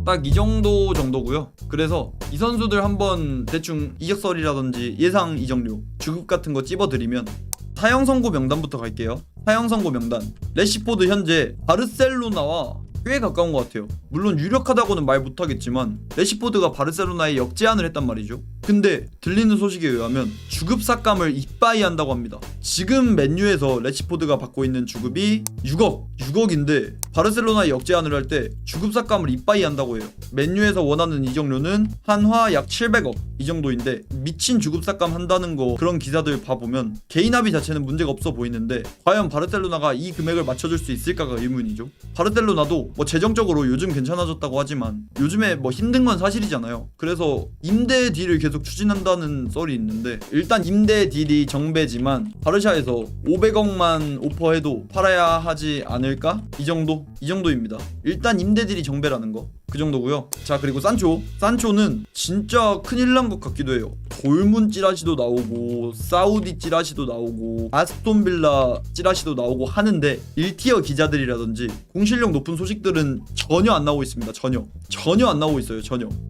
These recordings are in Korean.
딱 이 정도고요. 그래서 이 선수들 한번 대충 이적설이라든지 예상 이적료, 주급 같은 거 찝어드리면 사형 선고 명단부터 갈게요. 사형 선고 명단. 래시포드 현재 바르셀로나와 꽤 가까운 것 같아요. 물론 유력하다고는 말 못하겠지만 래시포드가 바르셀로나에 역제안을 했단 말이죠. 근데 들리는 소식에 의하면 주급 삭감을 이빠이 한다고 합니다. 지금 맨유에서 래시포드가 받고 있는 주급이 6억인데 바르셀로나에 역제안을 할 때 주급 삭감을 이빠이 한다고 해요. 맨유에서 원하는 이적료는 한화 약 700억 이 정도인데 미친 주급 삭감 한다는 거 그런 기사들 봐보면 개인 합의 자체는 문제가 없어 보이는데 과연 바르셀로나가 이 금액을 맞춰줄 수 있을까가 의문이죠. 바르셀로나도 뭐 재정적으로 요즘 괜찮아졌다고 하지만 요즘에 뭐 힘든 건 사실이잖아요. 그래서 임대 딜을 계속 추진한다는 썰이 있는데 일단 임대 딜이 정배지만 바르샤에서 500억만 오퍼해도 팔아야 하지 않을까? 이 정도입니다. 일단 임대 딜이 정배라는 거 그 정도고요. 자, 그리고 산초는 진짜 큰일 난 것 같기도 해요. 돌문 찌라시도 나오고 사우디 찌라시도 나오고 아스톤빌라 찌라시도 나오고 하는데 1티어 기자들이라든지 공실력 높은 소식들은 전혀 안 나오고 있습니다. 전혀 안 나오고 있어요.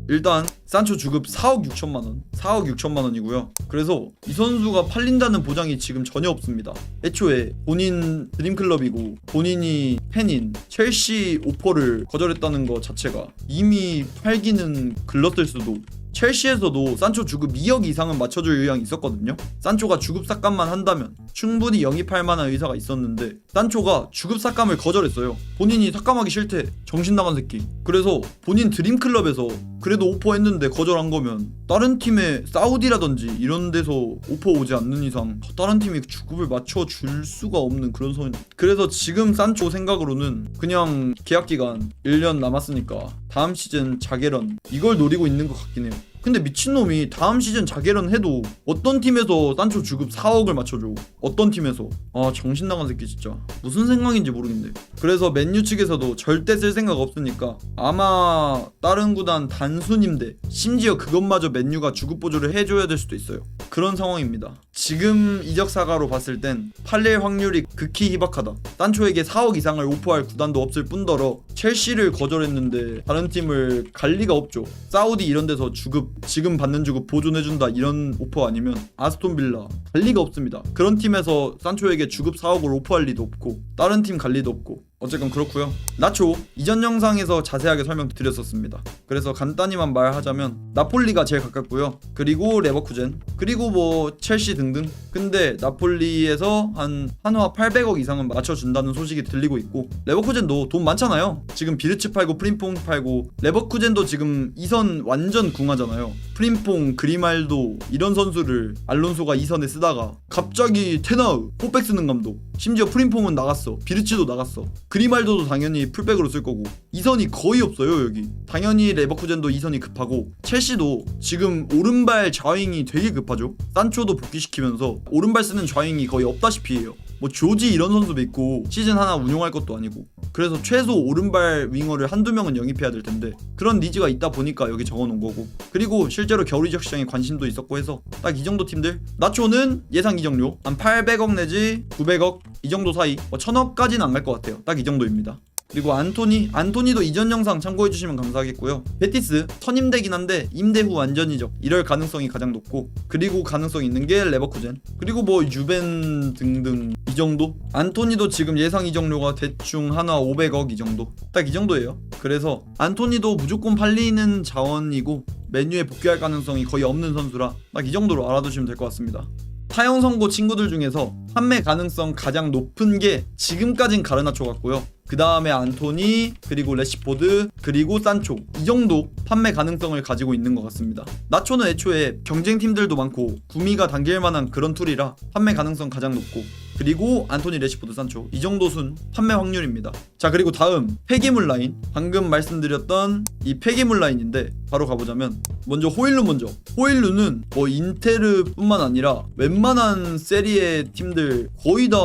일단 산초 주급 4억 6천만 원이고요. 그래서 이 선수가 팔린다는 보장이 지금 전혀 없습니다. 애초에 본인 드림클럽이고 본인이 팬인 첼시 오퍼를 거절했다는 것 자체가 이미 팔기는 글렀을 수도. 첼시에서도 산초 주급 2억 이상은 맞춰줄 의향이 있었거든요. 산초가 주급 삭감만 한다면 충분히 영입할 만한 의사가 있었는데 산초가 주급 삭감을 거절했어요. 본인이 삭감하기 싫대. 정신 나간 새끼. 그래서 본인 드림클럽에서 그래도 오퍼했는데 거절한 거면 다른 팀에 사우디라든지 이런 데서 오퍼 오지 않는 이상 다른 팀이 주급을 맞춰줄 수가 없는 그런 선이. 그래서 지금 산초 생각으로는 그냥 계약기간 1년 남았으니까 다음 시즌 자게런 이걸 노리고 있는 것 같긴 해요. 근데 미친놈이 다음 시즌 자게런 해도 어떤 팀에서 산초 주급 4억을 맞춰줘. 어떤 팀에서. 아, 정신 나간 새끼 진짜. 무슨 생각인지 모르겠네. 그래서 맨유 측에서도 절대 쓸 생각 없으니까 아마 다른 구단 단순 임대, 심지어 그것마저 맨유가 주급 보조를 해줘야 될 수도 있어요. 그런 상황입니다. 지금 이적 사가로 봤을 땐 팔릴 확률이 극히 희박하다. 산초에게 4억 이상을 오퍼할 구단도 없을 뿐더러 첼시를 거절했는데 다른 팀을 갈 리가 없죠. 사우디 이런 데서 주급 지금 받는 주급 보존해준다 이런 오퍼 아니면 아스톤빌라 갈 리가 없습니다. 그런 팀에서 산초에게 주급 4억을 오퍼할 리도 없고 다른 팀 갈 리도 없고. 어쨌건 그렇고요. 나초 이전 영상에서 자세하게 설명드렸었습니다. 그래서 간단히만 말하자면 나폴리가 제일 가깝고요. 그리고 레버쿠젠, 그리고 뭐 첼시 등등. 근데 나폴리에서 한 한화 800억 이상은 맞춰준다는 소식이 들리고 있고 레버쿠젠도 돈 많잖아요. 지금 비르츠 팔고 프림퐁 팔고 레버쿠젠도 지금 2선 완전 궁하잖아요. 프림퐁, 그리말도 이런 선수를 알론소가 2선에 쓰다가 갑자기 테나우, 포백 쓰는 감독. 심지어 프림퐁은 나갔어. 비르츠도 나갔어. 그리말도도 당연히 풀백으로 쓸 거고 2선이 거의 없어요. 여기 당연히 레버쿠젠도 2선이 급하고 첼시도 지금 오른발 좌윙이 되게 급하죠. 산초도 복귀시키면서 오른발 쓰는 좌윙이 거의 없다시피 해요. 뭐 조지 이런 선수도 있고 시즌 하나 운용할 것도 아니고. 그래서 최소 오른발 윙어를 한두 명은 영입해야 될 텐데 그런 니즈가 있다 보니까 여기 적어놓은 거고. 그리고 실제로 겨울 이적 시장에 관심도 있었고 해서 딱 이 정도 팀들. 나초는 예상 이적료 한 800억 내지 900억 이 정도 사이, 뭐 1000억까지는 안 갈 것 같아요. 딱 이 정도입니다. 그리고 안토니도 이전 영상 참고해주시면 감사하겠고요. 베티스 선임되긴 한데 임대 후 완전 이적 이럴 가능성이 가장 높고, 그리고 가능성이 있는 게 레버쿠젠, 그리고 뭐 유벤 등등 이 정도. 안토니도 지금 예상 이적료가 대충 한화 500억 이 정도, 딱 이 정도예요. 그래서 안토니도 무조건 팔리는 자원이고 맨유에 복귀할 가능성이 거의 없는 선수라 딱 이 정도로 알아두시면 될 것 같습니다. 타형 선고 친구들 중에서 판매 가능성 가장 높은 게 지금까진 가르나초 같고요. 그 다음에 안토니, 그리고 래시포드, 그리고 산초, 이 정도 판매 가능성을 가지고 있는 것 같습니다. 나초는 애초에 경쟁팀들도 많고 구미가 당길 만한 그런 툴이라 판매 가능성 가장 높고, 그리고 안토니, 래시포드, 산초 이 정도 순 판매 확률입니다. 자, 그리고 다음 폐기물 라인, 방금 말씀드렸던 이 폐기물 라인인데 바로 가보자면 먼저 호일루는 뭐 인테르 뿐만 아니라 웬만한 세리에 팀들 거의 다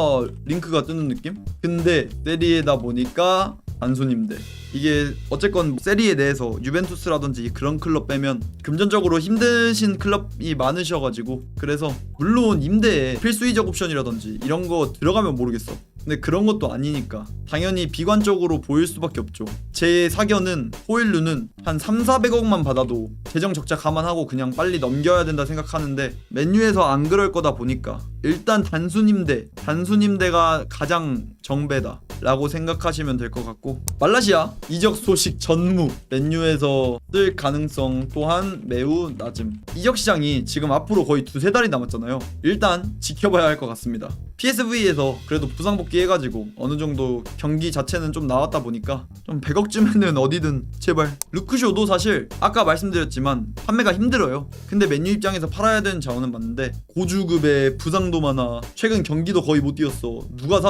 링크가 뜨는 느낌? 근데 세리에다 보니까 단순임대. 이게 어쨌건 세리에 내에서 유벤투스라든지 그런 클럽 빼면 금전적으로 힘드신 클럽이 많으셔가지고, 그래서 물론 임대에 필수 이적 옵션이라든지 이런 거 들어가면 모르겠어. 근데 그런 것도 아니니까 당연히 비관적으로 보일 수밖에 없죠. 제 사견은 호일루는 한 3,400억만 받아도 재정 적자 감안하고 그냥 빨리 넘겨야 된다 생각하는데 맨유에서 안 그럴 거다 보니까 일단 단순임대가 가장 정배다 라고 생각하시면 될 것 같고, 말라시아 이적 소식 전무, 맨유에서 쓸 가능성 또한 매우 낮음. 이적 시장이 지금 앞으로 거의 2-3달이 남았잖아요. 일단 지켜봐야 할 것 같습니다. PSV에서 그래도 부상 복귀해가지고 어느 정도 경기 자체는 좀 나왔다 보니까 좀 100억쯤에는 어디든 제발. 루크쇼도 사실 아까 말씀드렸지만 판매가 힘들어요. 근데 맨유 입장에서 팔아야 되는 자원은 맞는데 고주급에 부상도 많아. 최근 경기도 거의 못 뛰었어. 누가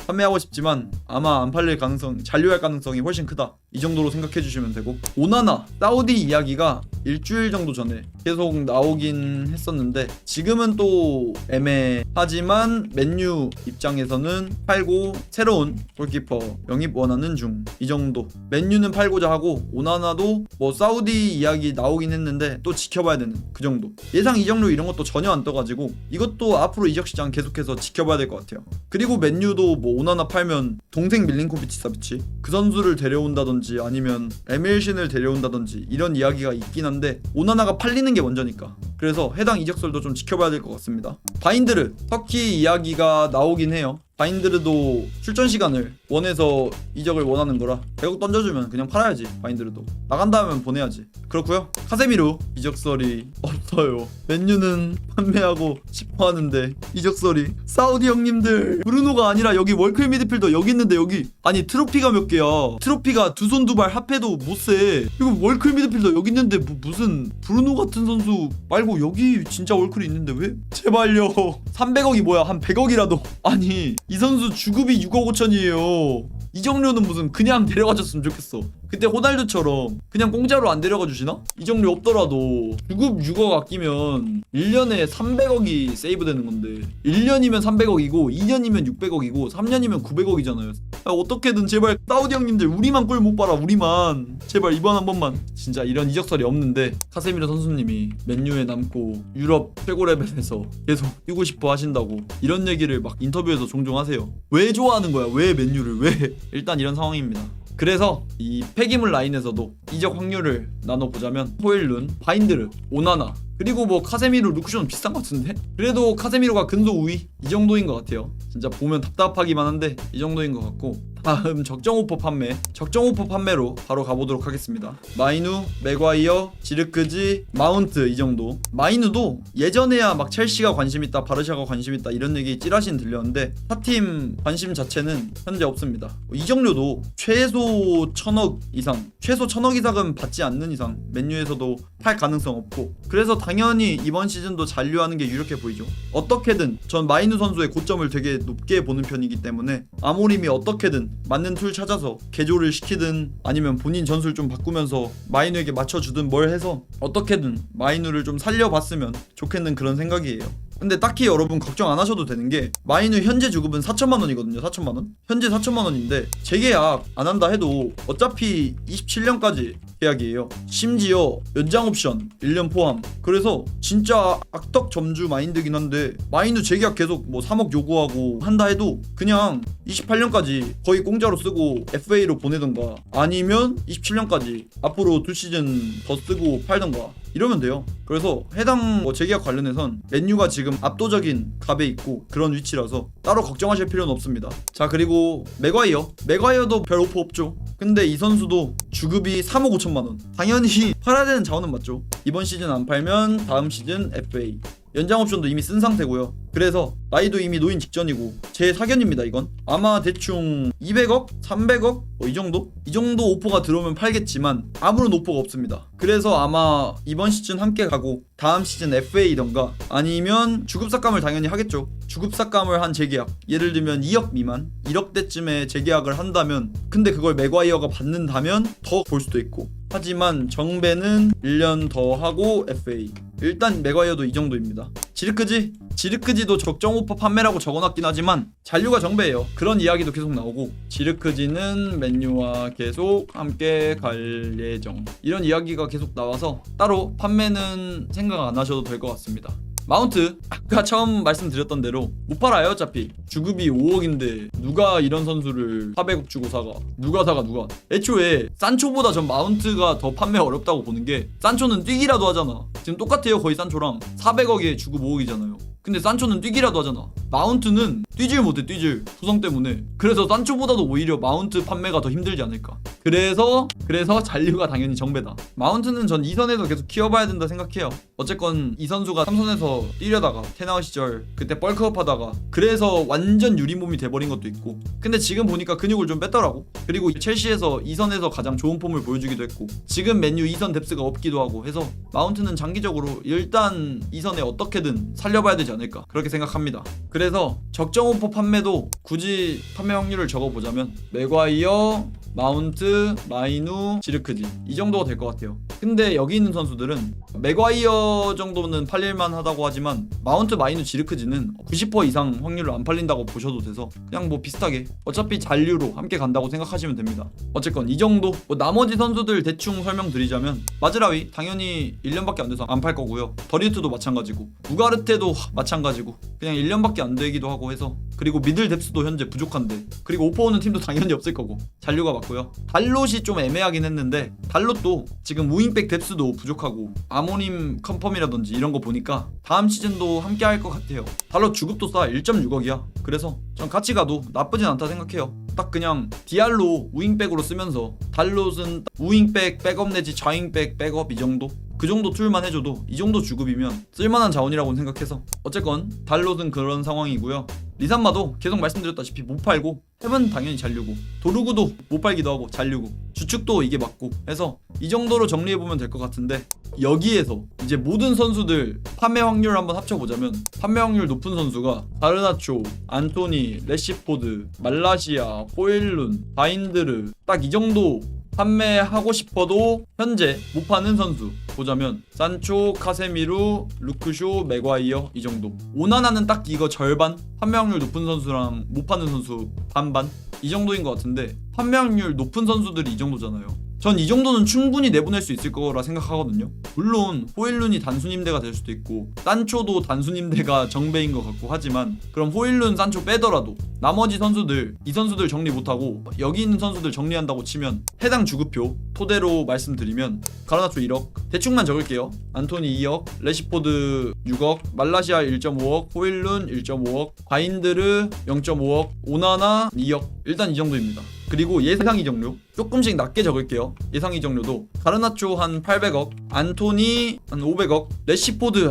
판매하고 싶지만 아마 안 팔릴 가능성, 잔류할 가능성이 훨씬 크다. 이 정도로 생각해 주시면 되고, 오나나 사우디 이야기가 일주일 정도 전에 계속 나오긴 했었는데 지금은 또 애매하지만 맨유 입장에서는 팔고 새로운 골키퍼 영입 원하는 중. 이 정도. 맨유는 팔고자 하고 오나나도 뭐 사우디 이야기 나오긴 했는데 또 지켜봐야 되는 그 정도. 예상 이적료 이런 것도 전혀 안 떠가지고 이것도 앞으로 이적 시장 계속해서 지켜봐야 될 것 같아요. 그리고 맨유도 뭐 오나나 팔면 동생 밀린코비치 사비치 그 선수를 데려온다든지 아니면 에밀신을 데려온다든지 이런 이야기가 있긴 한데 오나나가 팔리는 게 먼저니까. 그래서 해당 이적설도 좀 지켜봐야 될 것 같습니다. 바인드르 터키 이야기가 나오긴 해요. 바인드르도 출전 시간을 원해서 이적을 원하는 거라 100억 던져주면 그냥 팔아야지. 바인드르도 나간다 하면 보내야지. 그렇고요. 카세미루 이적설이 없어요. 맨유는 판매하고 싶어 하는데 이적설이. 사우디 형님들, 브루노가 아니라 여기 월클 미드필더 여기 있는데 여기 아니 트로피가 몇 개야. 트로피가 두 손 두 발 합해도 못세. 이거 월클 미드필더 여기 있는데 무슨 브루노 같은 선수 말고 여기 진짜 월클이 있는데 왜? 제발요. 300억이 뭐야, 한 100억이라도. 아니 이 선수 주급이 6억 5천이에요. 이적료는 무슨 그냥 데려가줬으면 좋겠어. 그때 호날두처럼 그냥 공짜로 안 데려가 주시나? 이적료 없더라도 주급 6억 아끼면 1년에 300억이 세이브되는 건데 1년이면 300억이고 2년이면 600억이고 3년이면 900억이잖아요. 어떻게든 제발 사우디 형님들 우리만 꿀 못 봐라. 우리만 제발 이번 한 번만. 진짜 이런 이적설이 없는데 카세미르 선수님이 맨유에 남고 유럽 최고 레벨에서 계속 뛰고 싶어 하신다고 이런 얘기를 막 인터뷰에서 종종 하세요. 왜 좋아하는 거야? 왜 맨유를 왜? 일단 이런 상황입니다. 그래서 이 폐기물 라인에서도 이적 확률을 나눠보자면 호일룬, 바인드르, 오나나 그리고 뭐 카세미루, 루크쇼는 비슷한 것 같은데? 그래도 카세미루가 근소 우위? 이 정도인 것 같아요. 진짜 보면 답답하기만 한데 이 정도인 것 같고, 다음 적정 오퍼 판매. 적정 오퍼 판매로 바로 가보도록 하겠습니다. 마이누, 맥과이어, 지르크지, 마운트 이 정도. 마이누도 예전에야 막 첼시가 관심 있다, 바르샤가 관심 있다 이런 얘기 찌라시는 들렸는데 타팀 관심 자체는 현재 없습니다. 이적료도 최소 1,000억 이상, 최소 1,000억 이상은 받지 않는 이상 맨유에서도 팔 가능성 없고, 그래서 당연히 이번 시즌도 잔류하는 게 유력해 보이죠. 어떻게든 전 마이누 선수의 고점을 되게 높게 보는 편이기 때문에 아모림이 어떻게든 맞는 툴 찾아서 개조를 시키든 아니면 본인 전술 좀 바꾸면서 마이누에게 맞춰주든 뭘 해서 어떻게든 마이누를 좀 살려봤으면 좋겠는 그런 생각이에요. 근데 딱히 여러분 걱정 안 하셔도 되는 게 마이누 현재 주급은 4천만 원이거든요. 4천만 원? 현재 4천만 원인데 재계약 안 한다 해도 어차피 27년까지 계약이에요. 심지어 연장 옵션 1년 포함. 그래서 진짜 악덕 점주 마인드긴 한데 마이누 재계약 계속 뭐 3억 요구하고 한다 해도 그냥 28년까지 거의 공짜로 쓰고 FA로 보내던가 아니면 27년까지 앞으로 2시즌 더 쓰고 팔던가 이러면 돼요. 그래서 해당 뭐 재계약 관련해선 맨유가 지금 압도적인 값에 있고 그런 위치라서 따로 걱정하실 필요는 없습니다. 자, 그리고 맥과이어도 별 오퍼 없죠. 근데 이 선수도 주급이 3억 5천만 원. 당연히 팔아야 되는 자원은 맞죠. 이번 시즌 안 팔면 다음 시즌 FA. 연장 옵션도 이미 쓴 상태고요. 그래서 나이도 이미 노인 직전이고 제 사견입니다. 이건 아마 대충 200억? 300억? 뭐 이 정도? 이 정도 오퍼가 들어오면 팔겠지만 아무런 오퍼가 없습니다. 그래서 아마 이번 시즌 함께 가고 다음 시즌 FA던가 아니면 주급 삭감을 당연히 하겠죠. 주급 삭감을 한 재계약, 예를 들면 2억 미만 1억대쯤에 재계약을 한다면, 근데 그걸 맥과이어가 받는다면 더 볼 수도 있고, 하지만 정배는 1년 더 하고 FA. 일단 맥과이어도 이 정도입니다. 지르크지도 적정 오퍼 판매라고 적어놨긴 하지만 잔류가 정배예요. 그런 이야기도 계속 나오고 지르크지는 맨유와 계속 함께 갈 예정, 이런 이야기가 계속 나와서 따로 판매는 생각 안 하셔도 될 것 같습니다. 마운트 아까 처음 말씀드렸던 대로 못 팔아요. 어차피 주급이 5억인데 누가 이런 선수를 400억 주고 사가. 누가 애초에 산초보다 전 마운트가 더 판매 어렵다고 보는 게, 산초는 뛰기라도 하잖아. 지금 똑같아요. 거의 산초랑 400억에 주급 5억이잖아요. 근데 산초는 뛰기라도 하잖아. 마운트는 뛰질 못해. 구성 때문에. 그래서 산초보다도 오히려 마운트 판매가 더 힘들지 않을까. 그래서 잔류가 당연히 정배다. 마운트는 전 2선에서 계속 키워봐야 된다 생각해요. 어쨌건 이 선수가 3선에서 뛰려다가 테나우 시절 그때 벌크업 하다가 그래서 완전 유리몸이 돼버린 것도 있고, 근데 지금 보니까 근육을 좀 뺐더라고. 그리고 첼시에서 2선에서 가장 좋은 폼을 보여주기도 했고, 지금 맨유 2선 뎁스가 없기도 하고 해서 마운트는 장기적으로 일단 2선에 어떻게든 살려봐야 되지 않을까 그렇게 생각합니다. 그래서 적정 오퍼 판매도 굳이 판매 확률을 적어보자면 맥과이어, 마운트, 마이누, 지르크지 이 정도가 될 것 같아요. 근데 여기 있는 선수들은 맥과이어 정도는 팔릴만 하다고 하지만 마운트, 마이누, 지르크지는 90% 이상 확률로 안 팔린다고 보셔도 돼서 그냥 뭐 비슷하게 어차피 잔류로 함께 간다고 생각하시면 됩니다. 어쨌건 이 정도. 뭐 나머지 선수들 대충 설명드리자면 마즈라위 당연히 1년밖에 안 돼서 안 팔 거고요. 더리우트도 마찬가지고, 우가르테도 마찬가지고 그냥 1년밖에 안 되기도 하고 해서, 그리고 미들 뎁스도 현재 부족한데, 그리고 오퍼 오는 팀도 당연히 없을 거고 잔류가 맞고요. 달롯이 좀 애매하긴 했는데 달롯도 지금 우잉백 뎁스도 부족하고 아모님 컨펌이라든지 이런 거 보니까 다음 시즌도 함께 할 것 같아요. 달롯 주급도 싸. 1.6억이야 그래서 전 같이 가도 나쁘진 않다 생각해요. 딱 그냥 디알로 우잉백으로 쓰면서 달롯은 우잉백 백업 내지 좌잉백 백업 이 정도? 그 정도 툴만 해줘도 이 정도 주급이면 쓸만한 자원이라고 생각해서 어쨌건 달롯은 그런 상황이고요. 리산마도 계속 말씀드렸다시피 못 팔고, 탭은 당연히 잔류고, 도루구도 못 팔기도 하고 잔류고, 주축도 이게 맞고 해서 이 정도로 정리해보면 될 것 같은데, 여기에서 이제 모든 선수들 판매 확률 한번 합쳐보자면 판매 확률 높은 선수가 가르나초, 안토니, 레시포드, 말라시아, 호일룬, 바인드르 딱 이 정도 판매하고 싶어도 현재 못 파는 선수 보자면 산초, 카세미루, 루크쇼, 맥과이어 이 정도. 오나나는 딱 이거 절반? 판매 확률 높은 선수랑 못 파는 선수 반반? 이 정도인 것 같은데, 판매 확률 높은 선수들이 이 정도잖아요. 전 이 정도는 충분히 내보낼 수 있을 거라 생각하거든요. 물론 호일룬이 단순임대가 될 수도 있고 산초도 단순임대가 정배인 것 같고 하지만, 그럼 호일룬, 산초 빼더라도 나머지 선수들, 이 선수들 정리 못하고 여기 있는 선수들 정리한다고 치면 해당 주급표 토대로 말씀드리면 가르나초 1억, 대충만 적을게요. 안토니 2억, 레시포드 6억, 말라시아 1.5억, 호일룬 1.5억, 바인드르 0.5억, 오나나 2억. 일단 이 정도입니다. 그리고 예상 이적료 조금씩 낮게 적을게요. 예상 이적료도 가르나초 한 800억, 안토니 한 500억, 레시포드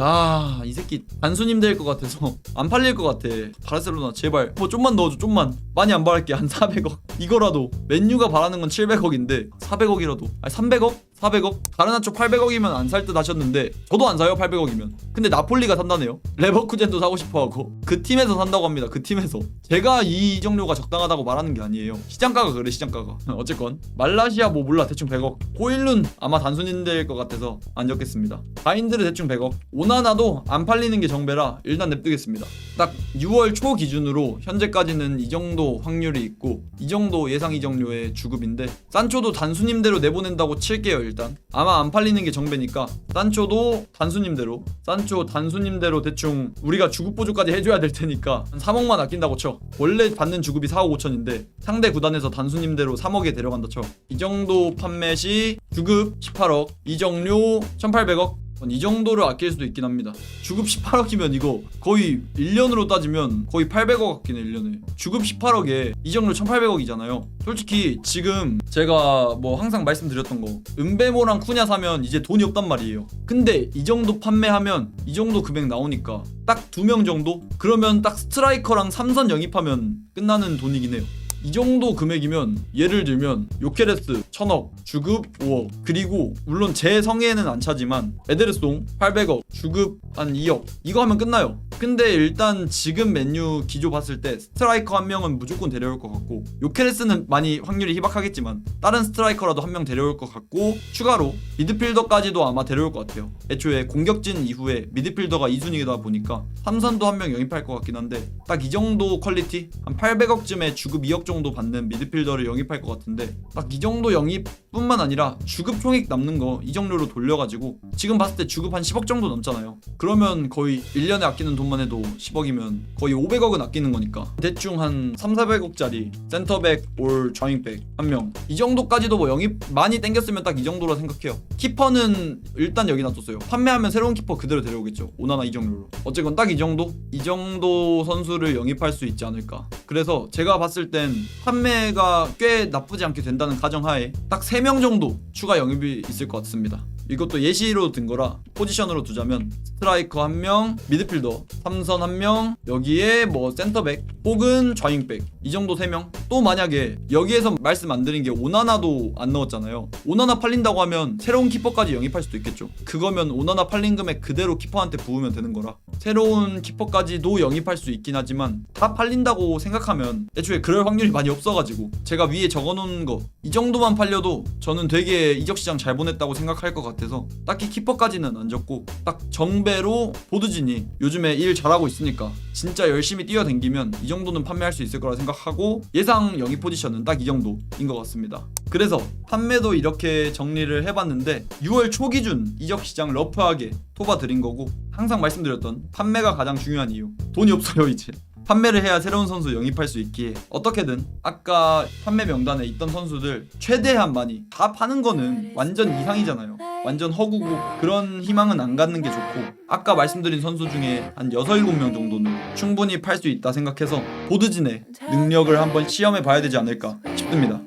이 새끼 단순임 될 것 같아서 안 팔릴 것 같아. 바르셀로나 제발 뭐 좀만 넣어줘. 좀만. 많이 안 바랄게. 한 400억. 이거라도 맨유가 바라는 건 700억인데 400억이라도 300억? 400억? 가르나초 800억이면 안 살 듯 하셨는데 저도 안 사요. 800억이면. 근데 나폴리가 산다네요. 레버쿠젠도 사고 싶어하고 그 팀에서 산다고 합니다. 그 팀에서. 제가 이 이적료가 적당하다고 말하는 게 아니에요. 시장가가 그래. 시장가가. 어쨌건 말라시아 뭐 몰라. 대충 100억. 호일룬 아마 단순인데일 것 같아서 안 적겠습니다. 바인드르 대충 100억. 오나나도 안 팔리는 게 정배라 일단 냅두겠습니다. 딱 6월 초 기준으로 현재까지는 이 정도 확률이 있고 이 정도 예상 이적료의 주급인데, 산초도 단순임대로 내보낸다고 칠게요. 일단 아마 안 팔리는 게 정배니까 산초도 단순임대로, 산초 단순임대로 대충 우리가 주급 보조까지 해줘야 될 테니까 한 3억만 아낀다고 쳐. 원래 받는 주급이 4억 5천인데 상대 구단에서 단순임대로 3억에 데려간다 쳐. 이 정도 판매 시 주급 18억, 이적료 1800억. 이 정도를 아낄 수도 있긴 합니다. 주급 18억이면 이거 거의 1년으로 따지면 거의 800억 아끼네. 1년에 주급 18억에 이적료 1800억이잖아요 솔직히 지금 제가 뭐 항상 말씀드렸던 거, 은베모랑 쿠냐 사면 이제 돈이 없단 말이에요. 근데 이 정도 판매하면 이 정도 금액 나오니까 딱 2명 정도? 그러면 딱 스트라이커랑 3선 영입하면 끝나는 돈이긴 해요. 이 정도 금액이면 예를 들면 요케레스 1000억, 주급 5억, 그리고 물론 제 성에는 안 차지만 에데르송 800억, 주급 한 2억, 이거 하면 끝나요. 근데 일단 지금 맨유 기조 봤을 때 스트라이커 한 명은 무조건 데려올 것 같고, 요케레스는 많이 확률이 희박하겠지만 다른 스트라이커라도 한 명 데려올 것 같고, 추가로 미드필더까지도 아마 데려올 것 같아요. 애초에 공격진 이후에 미드필더가 2순위다 보니까 3선도 한 명 영입할 것 같긴 한데, 딱 이 정도 퀄리티? 한 800억쯤에 주급 2억 정도 받는 미드필더를 영입할 것 같은데, 딱 이 정도 영입 뿐만 아니라 주급 총액 남는 거 이정료로 돌려가지고 지금 봤을 때 주급 한 10억 정도 넘잖아요. 그러면 거의 1년에 아끼는 돈만 해도 10억이면 거의 500억은 아끼는 거니까 대충 한 3,400억짜리 센터백 올 좌윙백 한 명 이 정도까지도 뭐 영입 많이 땡겼으면 딱 이 정도라 생각해요. 키퍼는 일단 여기 놔뒀어요. 판매하면 새로운 키퍼 그대로 데려오겠죠. 오나나 이정료로. 어쨌건 딱 이 정도 선수를 영입할 수 있지 않을까. 그래서 제가 봤을 땐 판매가 꽤 나쁘지 않게 된다는 가정하에 딱 3명 정도 추가 영입이 있을 것 같습니다. 이것도 예시로 든 거라 포지션으로 두자면 스트라이커 1명, 미드필더 3선 1명, 여기에 뭐 센터백 혹은 좌윙백 이 정도 3명. 또 만약에 여기에서 말씀 안 드린 게 오나나도 안 넣었잖아요. 오나나 팔린다고 하면 새로운 키퍼까지 영입할 수도 있겠죠. 그거면 오나나 팔린 금액 그대로 키퍼한테 부으면 되는 거라 새로운 키퍼까지도 영입할 수 있긴 하지만 다 팔린다고 생각하면 애초에 그럴 확률이 많이 없어가지고 제가 위에 적어놓은 거 이 정도만 팔려도 저는 되게 이적시장 잘 보냈다고 생각할 것 같아서 딱히 키퍼까지는 안 적고 딱 정배로 보드진이 요즘에 일 잘하고 있으니까 진짜 열심히 뛰어댕기면 이 정도는 판매할 수 있을 거라 생각하고 예상 영입 포지션은 딱 이 정도인 것 같습니다. 그래서 판매도 이렇게 정리를 해봤는데 6월 초 기준 이적시장 러프하게 토바드린 거고 항상 말씀드렸던 판매가 가장 중요한 이유 돈이 없어요. 이제 판매를 해야 새로운 선수 영입할 수 있기에 어떻게든 아까 판매 명단에 있던 선수들 최대한 많이 다 파는 거는 완전 이상이잖아요. 완전 허구고 그런 희망은 안 갖는 게 좋고 아까 말씀드린 선수 중에 한 6, 7명 정도는 충분히 팔 수 있다 생각해서 보드진의 능력을 한번 시험해 봐야 되지 않을까 싶습니다.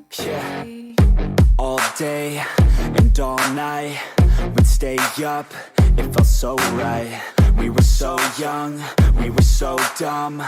All day and all night we'd stay up, it felt so right. We were so young, we were so dumb.